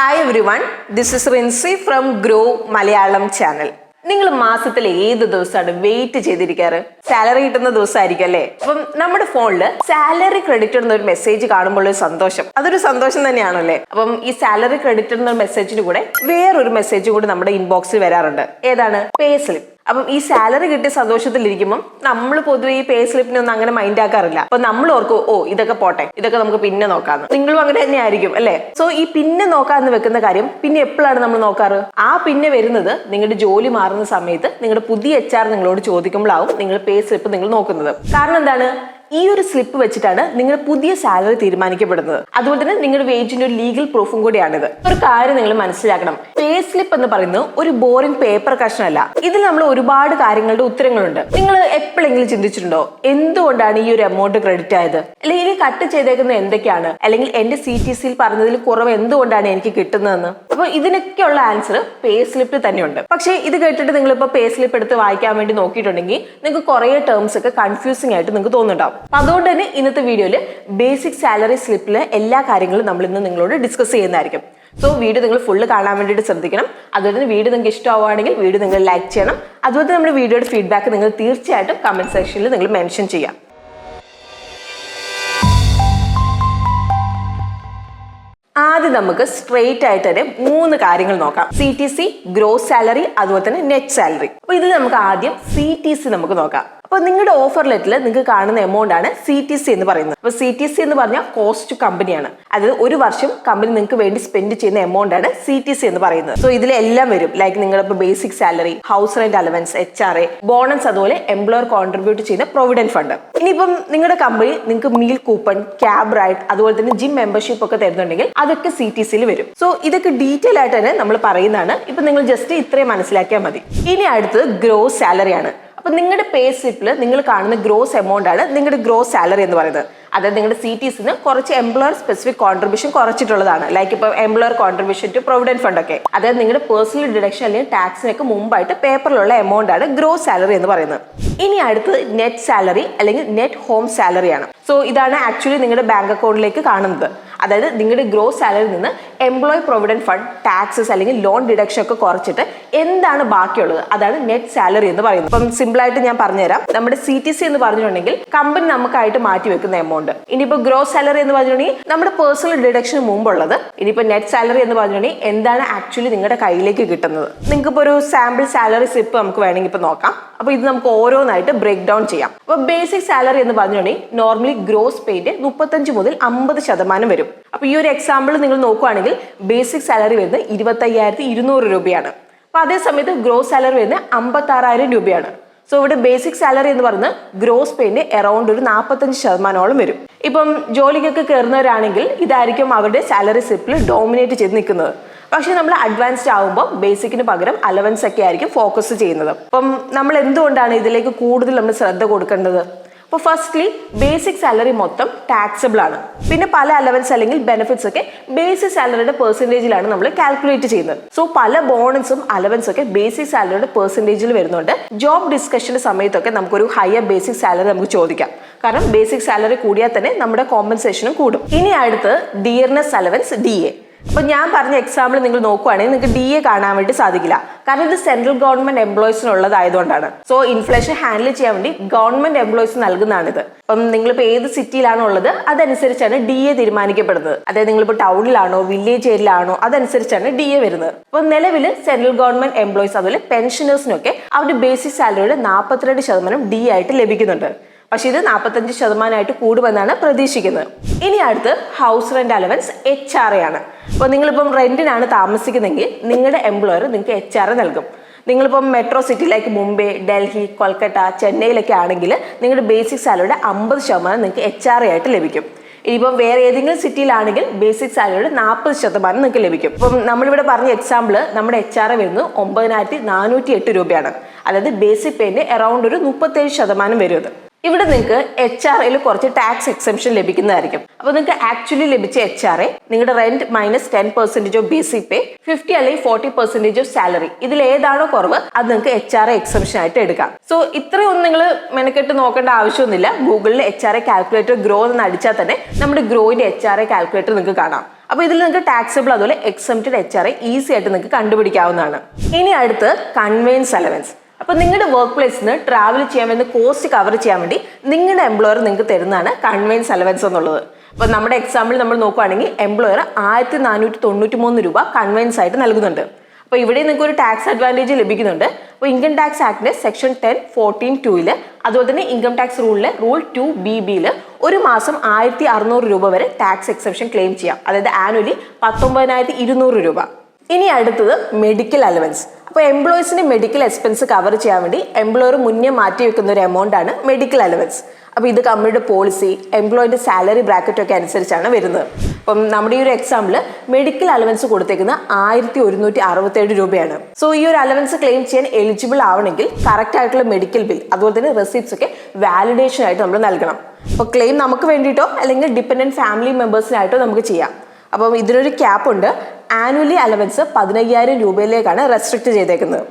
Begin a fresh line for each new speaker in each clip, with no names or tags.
Hi everyone, this is Rinsi from Groww Malayalam channel. നിങ്ങൾ മാസത്തിൽ ഏത് ദിവസമാണ് വെയിറ്റ് ചെയ്തിരിക്കാറ്? സാലറി കിട്ടുന്ന ദിവസമായിരിക്കും അല്ലേ? അപ്പം നമ്മുടെ ഫോണിൽ സാലറി ക്രെഡിറ്റ് എന്നൊരു മെസ്സേജ് കാണുമ്പോൾ ഒരു സന്തോഷം, അതൊരു സന്തോഷം തന്നെയാണല്ലേ? അപ്പം ഈ സാലറി ക്രെഡിറ്റ് എന്ന മെസ്സേജിന് കൂടെ വേറൊരു മെസ്സേജ് കൂടി നമ്മുടെ ഇൻബോക്സിൽ വരാറുണ്ട്. ഏതാണ്? പേ സ്ലിപ്പ്. അപ്പം ഈ സാലറി കിട്ടിയ സന്തോഷത്തിലിരിക്കുമ്പോൾ നമ്മൾ പൊതുവെ ഈ പേ സ്ലിപ്പിനെ ഒന്നും അങ്ങനെ മൈൻഡ് ആക്കാറില്ല. അപ്പൊ നമ്മൾ ഓർക്കും, ഓ ഇതൊക്കെ പോട്ടെ, ഇതൊക്കെ നമുക്ക് പിന്നെ നോക്കാന്ന്. നിങ്ങളും അങ്ങനെ തന്നെ ആയിരിക്കും അല്ലെ? സോ ഈ പിന്നെ നോക്കാന്ന് വെക്കുന്ന കാര്യം പിന്നെ എപ്പോഴാണ് നമ്മൾ നോക്കാറ്? ആ പിന്നെ വരുന്നത് നിങ്ങളുടെ ജോലി മാറുന്ന സമയത്ത് നിങ്ങളുടെ പുതിയ HR നിങ്ങളോട് ചോദിക്കുമ്പോഴാവും നിങ്ങൾ പേ സ്ലിപ്പ് നിങ്ങൾ നോക്കുന്നത്. കാരണം എന്താണ്? ഈ ഒരു സ്ലിപ്പ് വെച്ചിട്ടാണ് നിങ്ങളുടെ പുതിയ സാലറി തീരുമാനിക്കപ്പെടുന്നത്. അതുപോലെ തന്നെ നിങ്ങളുടെ വേജിന്റെ ഒരു ലീഗൽ പ്രൂഫും കൂടിയാണിത്. ഒരു കാര്യം നിങ്ങൾ മനസ്സിലാക്കണം, പേ സ്ലിപ്പ് എന്ന് പറയുന്നത് ഒരു ബോറിംഗ് പേപ്പർ കഷ്ണമല്ല. ഇതിൽ നമ്മൾ ഒരുപാട് കാര്യങ്ങളുടെ ഉത്തരങ്ങളുണ്ട്. നിങ്ങൾ എപ്പോഴെങ്കിലും ചിന്തിച്ചിട്ടുണ്ടോ എന്തുകൊണ്ടാണ് ഈ ഒരു എമൗണ്ട് ക്രെഡിറ്റ് ആയത്, അല്ലെങ്കിൽ കട്ട് ചെയ്തേക്കുന്നത് എന്തൊക്കെയാണ്, അല്ലെങ്കിൽ എന്റെ CTCയിൽ പറഞ്ഞതിൽ കുറവ് എന്തുകൊണ്ടാണ് എനിക്ക് കിട്ടുന്നതെന്ന്? അപ്പൊ ഇതിനൊക്കെയുള്ള ആൻസർ പേ സ്ലിപ്പിൽ തന്നെയുണ്ട്. പക്ഷേ ഇത് കേട്ടിട്ട് നിങ്ങളിപ്പോ പേ സ്ലിപ്പ് എടുത്ത് വായിക്കാൻ വേണ്ടി നോക്കിയിട്ടുണ്ടെങ്കിൽ നിങ്ങൾക്ക് കുറെ ടേംസ് ഒക്കെ കൺഫ്യൂസിംഗ് ആയിട്ട് നിങ്ങൾക്ക് തോന്നുന്നുണ്ടാവും. അതുകൊണ്ട് തന്നെ ഇന്നത്തെ വീഡിയോയിൽ ബേസിക് സാലറി സ്ലിപ്പിലെ എല്ലാ കാര്യങ്ങളും നമ്മൾ ഇന്ന് നിങ്ങളോട് ഡിസ്കസ് ചെയ്യുന്നതായിരിക്കും. സോ വീഡിയോ നിങ്ങൾ ഫുള്ള് കാണാൻ വേണ്ടിയിട്ട് ശ്രദ്ധിക്കണം. അതുപോലെ തന്നെ വീഡിയോ നിങ്ങൾക്ക് ഇഷ്ടമാവുകയാണെങ്കിൽ വീഡിയോ നിങ്ങൾ ലൈക്ക് ചെയ്യണം. അതുപോലെ നമ്മുടെ വീഡിയോയുടെ ഫീഡ്ബാക്ക് നിങ്ങൾ തീർച്ചയായിട്ടും കമന്റ് സെക്ഷനിൽ നിങ്ങൾ മെൻഷൻ ചെയ്യാം. ആദ്യം നമുക്ക് സ്ട്രെയിറ്റ് ആയിട്ട് തന്നെ 3 കാര്യങ്ങൾ നോക്കാം. CTC, ഗ്രോസ് സാലറി, അതുപോലെ തന്നെ നെറ്റ് സാലറി. അപ്പൊ ഇതിൽ നമുക്ക് ആദ്യം CTC നമുക്ക് നോക്കാം. അപ്പൊ നിങ്ങളുടെ ഓഫർ ലെറ്ററിൽ നിങ്ങൾക്ക് കാണുന്ന എമൗണ്ട് ആണ് CTC എന്ന് പറയുന്നത്. അപ്പൊ CTC എന്ന് പറഞ്ഞാൽ കോസ്റ്റ് ടു കമ്പനിയാണ്. അതായത് ഒരു വർഷം കമ്പനി നിങ്ങൾക്ക് വേണ്ടി സ്പെൻഡ് ചെയ്യുന്ന എമൗണ്ട് ആണ് CTC എന്ന് പറയുന്നത്. സോ ഇതിലെല്ലാം വരും, ലൈക്ക് നിങ്ങളുടെ basic salary, house rent allowance, HRA, bonus, അതുപോലെ എംപ്ലോയർ കോൺട്രിബ്യൂട്ട് ചെയ്യുന്ന പ്രൊവിഡന്റ് ഫണ്ട്. ഇനിയിപ്പം നിങ്ങളുടെ കമ്പനി നിങ്ങൾക്ക് മീൽ കൂപ്പൺ, ക്യാബ് റൈഡ്, അതുപോലെ തന്നെ ജിം മെമ്പർഷിപ്പ് ഒക്കെ തരുന്നുണ്ടെങ്കിൽ അതൊക്കെ CTCയിൽ വരും. സോ ഇതൊക്കെ ഡീറ്റെയിൽ ആയിട്ട് തന്നെ നമ്മൾ പറയുന്നതാണ്. ഇപ്പൊ നിങ്ങൾ ജസ്റ്റ് ഇത്രയും മനസ്സിലാക്കിയാൽ മതി. ഇനി അടുത്തത് ഗ്രോസ് സാലറി ആണ്. അപ്പൊ നിങ്ങളുടെ പേ സ്ലിപ്പിൽ നിങ്ങൾ കാണുന്ന ഗ്രോസ് എമൗണ്ട് ആണ് നിങ്ങളുടെ ഗ്രോസ് സാലറി എന്ന് പറയുന്നത്. അതായത് നിങ്ങളുടെ CTCന്ന് കുറച്ച് എംപ്ലോയർ സ്പെസിഫിക് കോൺട്രിബ്യൂഷൻ കുറച്ചിട്ടുള്ളതാണ്. ലൈക്ക് ഇപ്പൊ employer contribution to provident fund ഒക്കെ, അതായത് നിങ്ങളുടെ പേഴ്സണൽ ഡിഡക്ഷൻ അല്ലെങ്കിൽ ടാക്സിനൊക്കെ മുമ്പായിട്ട് പേപ്പറിലുള്ള എമൗണ്ട് ആണ് ഗ്രോസ് സാലറി എന്ന് പറയുന്നത്. ഇനി അടുത്തത് നെറ്റ് സാലറി അല്ലെങ്കിൽ നെറ്റ് ഹോം സാലറി ആണ്. സോ ഇതാണ് ആക്ച്വലി നിങ്ങളുടെ ബാങ്ക് അക്കൗണ്ടിലേക്ക് കാണുന്നത്. അതായത് നിങ്ങളുടെ ഗ്രോസ് സാലറിയിൽ നിന്ന് എംപ്ലോയി പ്രൊവിഡന്റ് ഫണ്ട്, ടാക്സസ് അല്ലെങ്കിൽ ലോൺ ഡിഡക്ഷൻ ഒക്കെ കുറച്ചിട്ട് എന്താണ് ബാക്കിയുള്ളത് അതാണ് നെറ്റ് സാലറി എന്ന് പറയുന്നത്. അപ്പം സിമ്പിൾ ആയിട്ട് ഞാൻ പറഞ്ഞുതരാം. നമ്മുടെ CTC എന്ന് പറഞ്ഞിട്ടുണ്ടെങ്കിൽ കമ്പനി നമുക്കായിട്ട് മാറ്റി വെക്കുന്ന എമൗണ്ട്. ഇനിയിപ്പോ ഗ്രോസ് സാലറി എന്ന് പറഞ്ഞിട്ടുണ്ടെങ്കിൽ നമ്മുടെ പേഴ്സണൽ ഡിഡക്ഷന് മുമ്പുള്ളത്. ഇനിയിപ്പോ നെറ്റ് സാലറി എന്ന് പറഞ്ഞിട്ടുണ്ടെങ്കിൽ എന്താണ് ആക്ച്വലി നിങ്ങളുടെ കയ്യിലേക്ക് കിട്ടുന്നത്. നിങ്ങൾക്ക് ഇപ്പോൾ ഒരു സാമ്പിൾ സാലറി സ്ലിപ്പ് നമുക്ക് വേണമെങ്കിൽ ഇപ്പൊ നോക്കാം. അപ്പൊ ഇത് നമുക്ക് ഓരോന്നായിട്ട് ബ്രേക്ക് ഡൗൺ ചെയ്യാം. അപ്പൊ ബേസിക് സാലറി എന്ന് പറഞ്ഞിട്ടുണ്ടെങ്കിൽ നോർമലി ഗ്രോസ് പേയുടെ 35 മുതൽ 50% വരും. അപ്പൊ ഈ ഒരു എക്സാമ്പിൾ നിങ്ങൾ നോക്കുവാണെങ്കിൽ ബേസിക് സാലറി വരുന്നത് 25,200 രൂപയാണ്. അപ്പൊ അതേ സമയത്ത് ഗ്രോസ് സാലറി വരുന്നത് 56,000 രൂപയാണ്. സോ ഇവിടെ ബേസിക് സാലറി എന്ന് പറയുന്നത് ഗ്രോസ് പേന്റെ അറൌണ്ട് ഒരു 45% വരും. ഇപ്പം ജോലിക്കൊക്കെ കയറുന്നവരാണെങ്കിൽ ഇതായിരിക്കും അവരുടെ സാലറി സ്ലിപ്പിൽ ഡോമിനേറ്റ് ചെയ്ത് നിൽക്കുന്നത്. പക്ഷെ നമ്മൾ അഡ്വാൻസ്ഡ് ആകുമ്പോൾ ബേസിക്കിന് പകരം അലവൻസ് ഒക്കെ ആയിരിക്കും ഫോക്കസ് ചെയ്യുന്നത്. അപ്പം നമ്മൾ എന്തുകൊണ്ടാണ് ഇതിലേക്ക് കൂടുതൽ നമ്മൾ ശ്രദ്ധ കൊടുക്കേണ്ടത്? അപ്പോൾ ഫസ്റ്റ്ലി ബേസിക് സാലറി മൊത്തം ടാക്സബിൾ ആണ്. പിന്നെ പല അലവൻസ് അല്ലെങ്കിൽ ബെനിഫിറ്റ്സ് ഒക്കെ ബേസിക് സാലറിയുടെ പെർസെൻറ്റേജിലാണ് നമ്മൾ കാൽക്കുലേറ്റ് ചെയ്യുന്നത്. സോ പല ബോണസും അലവൻസും ഒക്കെ ബേസിക് സാലറിയുടെ പെർസെൻറ്റേജിൽ വരുന്നുണ്ട്. ജോബ് ഡിസ്കഷന്റെ സമയത്തൊക്കെ നമുക്കൊരു ഹയർ ബേസിക് സാലറി നമുക്ക് ചോദിക്കാം. കാരണം ബേസിക് സാലറി കൂടിയാൽ തന്നെ നമ്മുടെ കോമ്പൻസേഷനും കൂടും. ഇനി അടുത്ത് ഡിയർനെസ് അലവൻസ്, DA. അപ്പൊ ഞാൻ പറഞ്ഞ എക്സാമ്പിൾ നിങ്ങൾ നോക്കുവാണെങ്കിൽ നിങ്ങൾക്ക് DA കാണാൻ വേണ്ടി സാധിക്കില്ല. കാരണം ഇത് സെൻട്രൽ ഗവൺമെന്റ് എംപ്ലോയീസിനുള്ളതായതുകൊണ്ടാണ്. സോ ഇൻഫ്ലേഷൻ ഹാൻഡിൽ ചെയ്യാൻ വേണ്ടി ഗവൺമെന്റ് എംപ്ലോയീസ് നൽകുന്നതാണിത്. അപ്പം നിങ്ങളിപ്പോൾ ഏത് സിറ്റിയിലാണോ ഉള്ളത് അതനുസരിച്ചാണ് DA തീരുമാനിക്കപ്പെടുന്നത്. അതായത് നിങ്ങളിപ്പോൾ ടൗണിലാണോ വില്ലേജ് ഏരിയയിലാണോ അതനുസരിച്ചാണ് DA വരുന്നത്. അപ്പൊ നിലവിൽ സെൻട്രൽ ഗവൺമെന്റ് എംപ്ലോയീസ് അതുപോലെ പെൻഷനേഴ്സിനൊക്കെ അവരുടെ ബേസിക് സാലറിയുടെ 42% DA ആയിട്ട് ലഭിക്കുന്നുണ്ട്. പക്ഷെ ഇത് 45% കൂടുമെന്നാണ് പ്രതീക്ഷിക്കുന്നത്. ഇനി അടുത്ത് ഹൗസ് റെന്റ് അലവൻസ്, HRA ആണ്. അപ്പോൾ നിങ്ങളിപ്പം റെന്റിനാണ് താമസിക്കുന്നതെങ്കിൽ നിങ്ങളുടെ എംപ്ലോയർ നിങ്ങൾക്ക് HRA നൽകും. നിങ്ങളിപ്പം മെട്രോ സിറ്റിയിലേക്ക് മുംബൈ, ഡൽഹി, കൊൽക്കത്ത, ചെന്നൈയിലൊക്കെ ആണെങ്കിൽ നിങ്ങളുടെ ബേസിക് സാലറിയുടെ 50% നിങ്ങൾക്ക് HRA ആയിട്ട് ലഭിക്കും. ഇനിയിപ്പം വേറെ ഏതെങ്കിലും സിറ്റിയിലാണെങ്കിൽ ബേസിക് സാലറിയുടെ 40% നിങ്ങൾക്ക് ലഭിക്കും. ഇപ്പം നമ്മളിവിടെ പറഞ്ഞ എക്സാമ്പിൾ നമ്മുടെ HRA വരുന്നത് 9,408 രൂപയാണ്. അതായത് ബേസിക് പേന്റെ അറൌണ്ട് ഒരു 37% വരും. ഇവിടെ നിങ്ങൾക്ക് HRAയിൽ കുറച്ച് ടാക്സ് എക്സംഷൻ ലഭിക്കുന്നതായിരിക്കും. അപ്പോൾ നിങ്ങൾക്ക് ആക്ച്വലി ലഭിച്ച HRA നിങ്ങളുടെ rent minus 10% of basic pay, 50 അല്ലെങ്കിൽ 40% ഓഫ് സാലറി, ഇതിൽ ഏതാണോ കുറവ് അത് നിങ്ങൾക്ക് HRA എക്സംഷൻ ആയിട്ട് എടുക്കാം. സോ ഇത്രയൊന്നും നിങ്ങൾ മെനക്കെട്ട് നോക്കേണ്ട ആവശ്യമൊന്നുമില്ല. ഗൂഗിളിൽ HRA കാൽക്കുലേറ്റർ ഗ്രോ എന്ന് അടിച്ചാൽ തന്നെ നമ്മുടെ ഗ്രോയിന്റെ HRA കാൽക്കുലേറ്റർ നിങ്ങൾക്ക് കാണാം. അപ്പോൾ ഇതിൽ നിങ്ങൾക്ക് ടാക്സബിൾ അതുപോലെ എക്സംപ്റ്റഡ് HRA ഈസി ആയിട്ട് നിങ്ങൾക്ക് കണ്ടുപിടിക്കാവുന്നതാണ്. ഇനി അടുത്ത് കൺവെയൻസ് അലവൻസ്. അപ്പോൾ നിങ്ങളുടെ വർക്ക് പ്ലേസിൽ നിന്ന് ട്രാവൽ ചെയ്യാൻ വേണ്ടി കോസ്റ്റ് കവർ ചെയ്യാൻ വേണ്ടി നിങ്ങളുടെ എംപ്ലോയർ നിങ്ങൾക്ക് തരുന്നതാണ് കൺവെയൻസ് അലവൻസ് എന്നുള്ളത്. അപ്പോൾ നമ്മുടെ എക്സാമ്പിൾ നമ്മൾ നോക്കുകയാണെങ്കിൽ എംപ്ലോയർ 1493 രൂപ കൺവെയൻസ് ആയിട്ട് നൽകുന്നുണ്ട്. അപ്പോൾ ഇവിടെ നിങ്ങൾക്ക് ഒരു ടാക്സ് അഡ്വാൻറ്റേജ് ലഭിക്കുന്നുണ്ട്. അപ്പോൾ ഇൻകം ടാക്സ് ആക്ടിന്റെ സെക്ഷൻ 10(14)(2) അതുപോലെ തന്നെ ഇൻകം ടാക്സ് റൂളിലെ റൂൾ 2BB ഒരു മാസം 1600 രൂപ വരെ ടാക്സ് എക്സെപ്ഷൻ ക്ലെയിം ചെയ്യാം. അതായത് ആനുവലി 19,200 രൂപ. ഇനി അടുത്തത് മെഡിക്കൽ അലവൻസ്. അപ്പോൾ എംപ്ലോയീസിന്റെ മെഡിക്കൽ എക്സ്പെൻസ് കവർ ചെയ്യാൻ വേണ്ടി എംപ്ലോയർ മുന്നേ മാറ്റി വെക്കുന്ന ഒരു എമൗണ്ട് ആണ് മെഡിക്കൽ അലവൻസ്. അപ്പോൾ ഇത് കമ്പനിയുടെ പോളിസി, എംപ്ലോയിന്റെ സാലറി ബ്രാക്കറ്റ് ഒക്കെ അനുസരിച്ചാണ് വരുന്നത്. അപ്പം നമ്മുടെ ഈ ഒരു എക്സാമ്പിള് മെഡിക്കൽ അലവൻസ് കൊടുത്തേക്കുന്ന 1167 രൂപയാണ്. സോ ഈ ഒരു അലവൻസ് ക്ലെയിം ചെയ്യാൻ എലിജിബിൾ ആവണമെങ്കിൽ കറക്റ്റ് ആയിട്ടുള്ള മെഡിക്കൽ ബിൽ അതുപോലെ തന്നെ റെസിപ്റ്റ്സ് ഒക്കെ വാലിഡേഷൻ ആയിട്ട് നമ്മൾ നൽകണം. അപ്പോൾ ക്ലെയിം നമുക്ക് വേണ്ടിയിട്ടോ അല്ലെങ്കിൽ ഡിപ്പെൻഡന്റ് ഫാമിലി മെമ്പേഴ്സിനായിട്ടോ നമുക്ക് ചെയ്യാം. അപ്പം ഇതിനൊരു ക്യാപ്പ് ഉണ്ട്. ആനുവലി അലവൻസ് 15,000 രൂപയിലേക്കാണ് റെസ്ട്രിക്ട് ചെയ്തേക്കുന്നത്.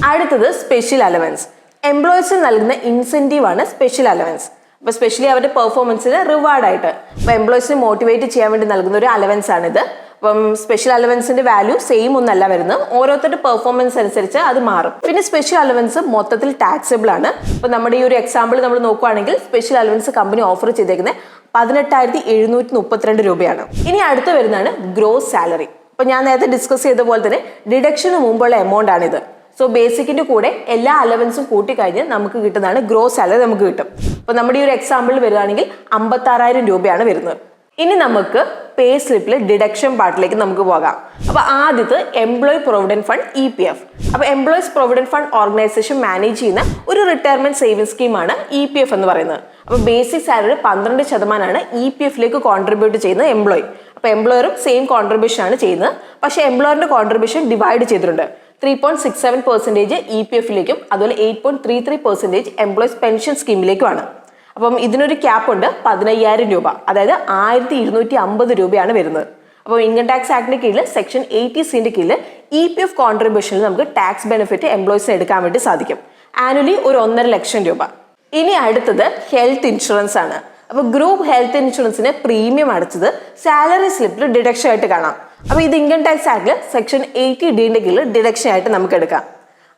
അടുത്തത് സ്പെഷ്യൽ അലവൻസ്. എംപ്ലോയീസിന് നൽകുന്ന ഇൻസെന്റീവ് ആണ് സ്പെഷ്യൽ അലവൻസ്. അപ്പോൾ സ്പെഷ്യലി അവരുടെ പെർഫോമൻസിന് റിവാർഡായിട്ട് അപ്പോൾ എംപ്ലോയീസിനെ മോട്ടിവേറ്റ് ചെയ്യാൻ വേണ്ടി നൽകുന്ന ഒരു അലവൻസ് ആണിത്. അപ്പം സ്പെഷ്യൽ അലവൻസിന്റെ വാല്യൂ സെയിം ഒന്നല്ല വരുന്നത്, ഓരോരുത്തരുടെ പെർഫോമൻസ് അനുസരിച്ച് അത് മാറും. പിന്നെ സ്പെഷ്യൽ അലവൻസ് മൊത്തത്തിൽ ടാക്സബിൾ ആണ്. അപ്പോൾ നമ്മുടെ ഈ ഒരു എക്സാമ്പിൾ നമ്മൾ നോക്കുകയാണെങ്കിൽ സ്പെഷ്യൽ അലവൻസ് കമ്പനി ഓഫർ ചെയ്തേക്കുന്നത് 18,732 രൂപയാണ്. ഇനി അടുത്ത് വരുന്നതാണ് ഗ്രോസ് സാലറി. അപ്പോൾ ഞാൻ നേരത്തെ ഡിസ്കസ് ചെയ്ത പോലെ തന്നെ ഡിഡക്ഷന് മുമ്പുള്ള എമൗണ്ട് ആണിത്. സോ ബേസിക്കിന്റെ കൂടെ എല്ലാ അലവൻസും കൂട്ടിക്കഴിഞ്ഞ് നമുക്ക് കിട്ടുന്നതാണ് ഗ്രോസ് സാലറി നമുക്ക് കിട്ടും. അപ്പോൾ നമ്മുടെ ഈ ഒരു എക്സാമ്പിൾ വരികയാണെങ്കിൽ 56,000 രൂപയാണ് വരുന്നത്. ഇനി നമുക്ക് പേ സ്ലിപ്പിൽ ഡിഡക്ഷൻ പാർട്ടിലേക്ക് നമുക്ക് പോകാം. അപ്പോൾ ആദ്യത്തെ എംപ്ലോയി പ്രൊവിഡന്റ് ഫണ്ട് EPF. അപ്പോൾ employees provident fund organisation manage ചെയ്യുന്ന ഒരു റിട്ടയർമെന്റ് സേവിംഗ് സ്കീമാണ് EPF എന്ന് പറയുന്നത്. അപ്പോൾ ബേസിക് സാലറി 12% EPFലേക്ക് കോൺട്രിബ്യൂട്ട് ചെയ്യുന്ന എംപ്ലോയി. അപ്പോൾ എംപ്ലോയറും സെയിം കോൺട്രിബ്യൂഷൻ ആണ് ചെയ്യുന്നത്. പക്ഷേ എംപ്ലോയറിന്റെ കോൺട്രിബ്യൂഷൻ ഡിവൈഡ് ചെയ്തിട്ടുണ്ട്. 3.67% EPFലേക്കും അതുപോലെ 8.33% എംപ്ലോയീസ് പെൻഷൻ സ്കീമിലേക്കുമാണ്. അപ്പം ഇതിനൊരു ക്യാപ്പ് ഉണ്ട് 15,000 രൂപ, അതായത് 1,250 രൂപയാണ് വരുന്നത്. അപ്പോൾ ഇൻകം ടാക്സ് ആക്ടിന്റെ കീഴിൽ സെക്ഷൻ 80(c) കീഴിൽ EPF കോൺട്രിബ്യൂഷനിൽ നമുക്ക് ടാക്സ് ബെനിഫിറ്റ് എംപ്ലോയീസിന് എടുക്കാൻ വേണ്ടി സാധിക്കും. ആനുവലി ഒരു 1.5 ലക്ഷം രൂപ. ഇനി അടുത്തത് ഹെൽത്ത് ഇൻഷുറൻസ് ആണ്. അപ്പോൾ ഗ്രൂപ്പ് ഹെൽത്ത് ഇൻഷുറൻസിന് പ്രീമിയം അടച്ചത് സാലറി സ്ലിപ്പിൽ ഡിഡക്ഷൻ ആയിട്ട് കാണാം. അപ്പോൾ ഇത് ഇൻകം ടാക്സ് ആക്ടിൽ സെക്ഷൻ 80D കീഴിൽ ഡിഡക്ഷൻ ആയിട്ട് നമുക്ക് എടുക്കാം.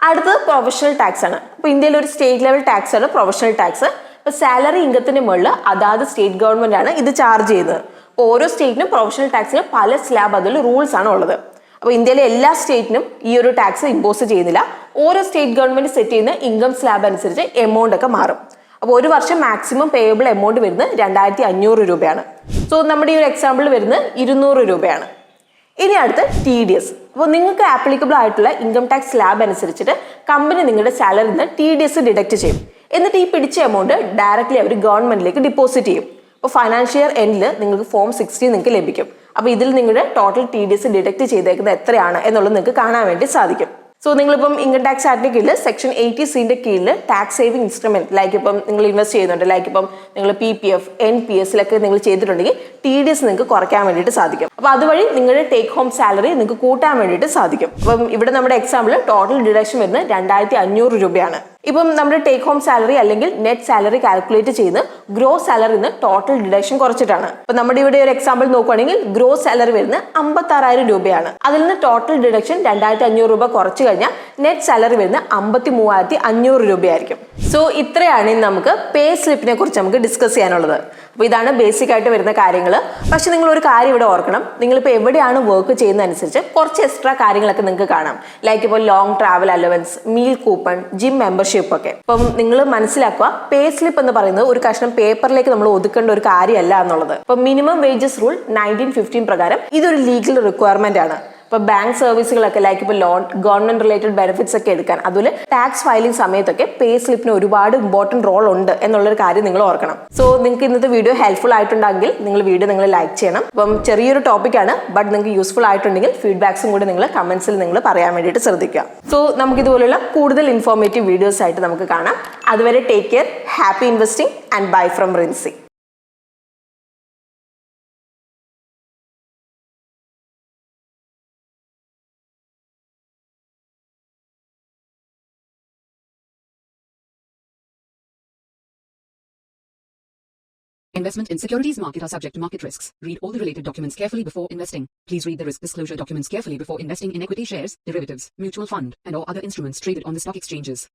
അടുത്തത് പ്രൊഫഷണൽ ടാക്സ് ആണ്. അപ്പോൾ ഇന്ത്യയിൽ ഒരു സ്റ്റേറ്റ് ലെവൽ ടാക്സ് ആണ് പ്രൊഫഷണൽ ടാക്സ്. ഇപ്പോൾ സാലറി ഇൻകത്തിന് മുകളിൽ അതാത് സ്റ്റേറ്റ് ഗവൺമെന്റ് ആണ് ഇത് ചാർജ് ചെയ്യുന്നത്. അപ്പോൾ ഓരോ സ്റ്റേറ്റിനും പ്രൊഫഷണൽ ടാക്സിന് പല സ്ലാബ് അതിൽ റൂൾസ് ആണ് ഉള്ളത്. അപ്പോൾ ഇന്ത്യയിലെ എല്ലാ സ്റ്റേറ്റിനും ഈ ഒരു ടാക്സ് ഇമ്പോസ് ചെയ്യുന്നില്ല. ഓരോ സ്റ്റേറ്റ് ഗവൺമെന്റ് സെറ്റ് ചെയ്യുന്ന ഇൻകം സ്ലാബ് അനുസരിച്ച് എമൗണ്ട് ഒക്കെ മാറും. അപ്പോൾ ഒരു വർഷം മാക്സിമം പേയബിൾ എമൗണ്ട് വരുന്നത് 2,500 രൂപയാണ്. സോ നമ്മുടെ ഈ ഒരു എക്സാമ്പിൾ വരുന്നത് 200 രൂപയാണ്. ഇനി അടുത്ത് TDS. അപ്പോൾ നിങ്ങൾക്ക് ആപ്ലിക്കബിൾ ആയിട്ടുള്ള ഇൻകം ടാക്സ് സ്ലാബ് അനുസരിച്ചിട്ട് കമ്പനി നിങ്ങളുടെ സാലറിയിൽ നിന്ന് TDS ഡിഡക്ട് ചെയ്യും. എന്നിട്ട് ഈ പിടിച്ച എമൗണ്ട് ഡയറക്റ്റ്ലി അവർ ഗവൺമെന്റിലേക്ക് ഡിപ്പോസിറ്റ് ചെയ്യും. അപ്പോൾ ഫൈനാൻഷ്യൽ ഇയർ എൻഡിൽ നിങ്ങൾക്ക് ഫോം 60 നിങ്ങൾക്ക് ലഭിക്കും. അപ്പോൾ ഇതിൽ നിങ്ങളുടെ ടോട്ടൽ TDS ഡിഡക്ട് ചെയ്തേക്കുന്നത് എത്രയാണ് എന്നുള്ളത് നിങ്ങൾക്ക് കാണാൻ വേണ്ടി സാധിക്കും. സോ നിങ്ങളിപ്പം ഇൻകം ടാക്സ് ആക്ടിന്റെ കീഴിൽ സെക്ഷൻ 80(c) കീഴിൽ ടാക്സ് സേവിംഗ് ഇൻസ്ട്രുമെന്റ് ലൈക്ക് ഇപ്പം നിങ്ങൾ ഇൻവെസ്റ്റ് ചെയ്യുന്നുണ്ട്, ലൈക്ക് ഇപ്പം നിങ്ങൾ PPF, NPS നിങ്ങൾ ചെയ്തിട്ടുണ്ടെങ്കിൽ TDS നിങ്ങൾക്ക് കുറയ്ക്കാൻ വേണ്ടിയിട്ട് സാധിക്കും. അപ്പോൾ അതുവഴി നിങ്ങളുടെ ടേക്ക് ഹോം സാലറി നിങ്ങൾക്ക് കൂട്ടാൻ വേണ്ടിയിട്ട് സാധിക്കും. അപ്പം ഇവിടെ നമ്മുടെ എക്സാമ്പിൾ ടോട്ടൽ ഡിഡക്ഷൻ വരുന്നത് 2,500 രൂപയാണ്. ഇപ്പം നമ്മുടെ ടേക്ക് ഹോം സാലറി അല്ലെങ്കിൽ നെറ്റ് സാലറി കാൽക്കുലേറ്റ് ചെയ്യുന്നത് ഗ്രോസ് സാലറിയിൽ നിന്ന് ടോട്ടൽ ഡിഡക്ഷൻ കുറച്ചിട്ടാണ്. അപ്പൊ നമ്മുടെ ഇവിടെ ഒരു എക്സാമ്പിൾ നോക്കുകയാണെങ്കിൽ ഗ്രോസ് സാലറി വരുന്നത് 56,000 രൂപയാണ്. അതിൽ നിന്ന് ടോട്ടൽ ഡിഡക്ഷൻ 2,500 രൂപ കുറച്ച് കഴിഞ്ഞാൽ നെറ്റ് സാലറി വരുന്നത് 53,500 രൂപയായിരിക്കും. സോ ഇത്രയാണ് നമുക്ക് പേ സ്ലിപ്പിനെ കുറിച്ച് നമുക്ക് ഡിസ്കസ് ചെയ്യാനുള്ളത്. അപ്പോൾ ഇതാണ് ബേസിക് ആയിട്ട് വരുന്ന കാര്യങ്ങൾ. പക്ഷെ നിങ്ങൾ ഒരു കാര്യം ഇവിടെ ഓർക്കണം, നിങ്ങളിപ്പോൾ എവിടെയാണ് വർക്ക് ചെയ്യുന്നതനുസരിച്ച് കുറച്ച് എക്സ്ട്രാ കാര്യങ്ങളൊക്കെ നിങ്ങൾക്ക് കാണാം. ലൈക്ക് ഇപ്പോൾ long travel allowance, meal coupon, gym membership ഒക്കെ. അപ്പം നിങ്ങൾ മനസ്സിലാക്കുക, പേ സ്ലിപ്പ് എന്ന് പറയുന്നത് ഒരു കഷ്ണം പേപ്പറിലേക്ക് നമ്മൾ ഒതുക്കേണ്ട ഒരു കാര്യമല്ല എന്നുള്ളത്. അപ്പം മിനിമം വേജസ് റൂൾ 1915 പ്രകാരം ഇതൊരു ലീഗൽ റിക്വയർമെന്റ് ആണ്. ഇപ്പോൾ ബാങ്ക് സർവീസുകളൊക്കെ ലൈക്ക് ഇപ്പോൾ ലോൺ, ഗവൺമെന്റ് റിലേറ്റഡ് ബെനിഫിറ്റ്സ് ഒക്കെ എടുക്കാൻ, അതുപോലെ ടാക്സ് ഫയലിംഗ് സമയത്തൊക്കെ പേ സ്ലിപ്പിന് ഒരുപാട് ഇമ്പോർട്ടന്റ് റോൾ ഉണ്ട് എന്നുള്ളൊരു കാര്യം നിങ്ങൾ ഓർക്കണം. സോ നിങ്ങൾക്ക് ഇന്നത്തെ വീഡിയോ ഹെൽപ്ഫുൾ ആയിട്ടുണ്ടെങ്കിൽ നിങ്ങൾ ലൈക്ക് ചെയ്യണം. അപ്പം ചെറിയൊരു ടോപ്പിക്കാണ്, ബട്ട് നിങ്ങൾക്ക് യൂസ്ഫുൾ ആയിട്ടുണ്ടെങ്കിൽ ഫീഡ്ബാക്സും കൂടി നിങ്ങൾ കമന്റ്സിൽ നിങ്ങൾ പറയാൻ വേണ്ടിയിട്ട് ശ്രദ്ധിക്കുക. സോ നമുക്ക് ഇതുപോലുള്ള കൂടുതൽ ഇൻഫോർമേറ്റീവ് വീഡിയോസ് ആയിട്ട് നമുക്ക് കാണാം. അതുവരെ take care, happy investing and bye from Rincy.
Investment in securities market are subject to market risks. Read all the related documents carefully before investing. Please read the risk disclosure documents carefully before investing in equity shares, derivatives, mutual fund, and or other instruments traded on the stock exchanges.